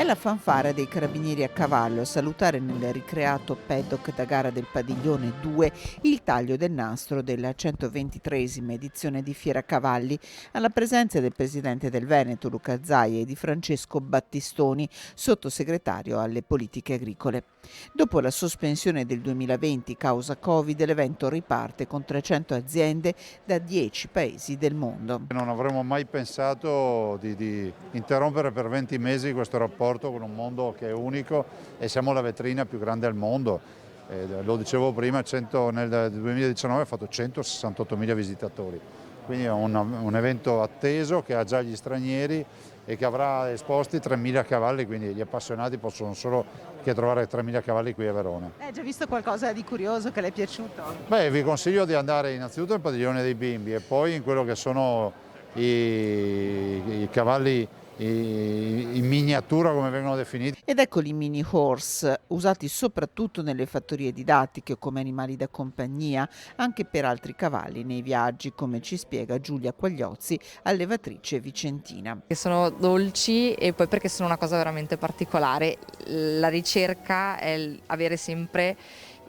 la fanfara dei carabinieri a cavallo a salutare nel ricreato paddock da gara del Padiglione 2 il taglio del nastro della 123esima edizione di Fiera Cavalli, alla presenza del presidente del Veneto Luca Zaia e di Francesco Battistoni, sottosegretario alle politiche agricole. Dopo la sospensione del 2020 causa Covid, l'evento riparte con 300 aziende da 10 paesi del mondo. Non avremmo mai pensato di interrompere per 20 mesi questo rapporto con un mondo che è unico e siamo la vetrina più grande al mondo. Lo dicevo prima, nel 2019 ha fatto 168.000 visitatori, quindi è un evento atteso che ha già gli stranieri e che avrà esposti 3.000 cavalli, quindi gli appassionati possono solo che trovare 3.000 cavalli qui a Verona. Hai già visto qualcosa di curioso che le è piaciuto? Beh, vi consiglio di andare innanzitutto al padiglione dei bimbi e poi in quello che sono i cavalli in miniatura, come vengono definiti. Ed eccoli i mini horse, usati soprattutto nelle fattorie didattiche o come animali da compagnia, anche per altri cavalli nei viaggi, come ci spiega Giulia Quagliozzi, allevatrice vicentina. Che sono dolci e poi perché sono una cosa veramente particolare. La ricerca è avere sempre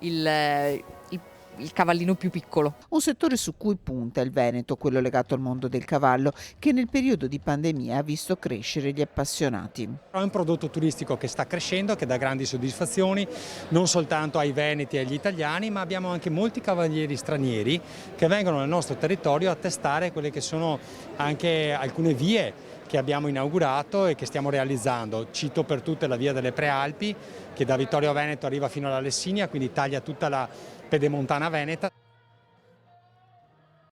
il cavallino più piccolo. Un settore su cui punta il Veneto, quello legato al mondo del cavallo, che nel periodo di pandemia ha visto crescere gli appassionati. È un prodotto turistico che sta crescendo, che dà grandi soddisfazioni non soltanto ai veneti e agli italiani, ma abbiamo anche molti cavalieri stranieri che vengono nel nostro territorio a testare quelle che sono anche alcune vie che abbiamo inaugurato e che stiamo realizzando. Cito per tutte la via delle Prealpi, che da Vittorio Veneto arriva fino alla Lessinia, quindi taglia tutta la pedemontana veneta.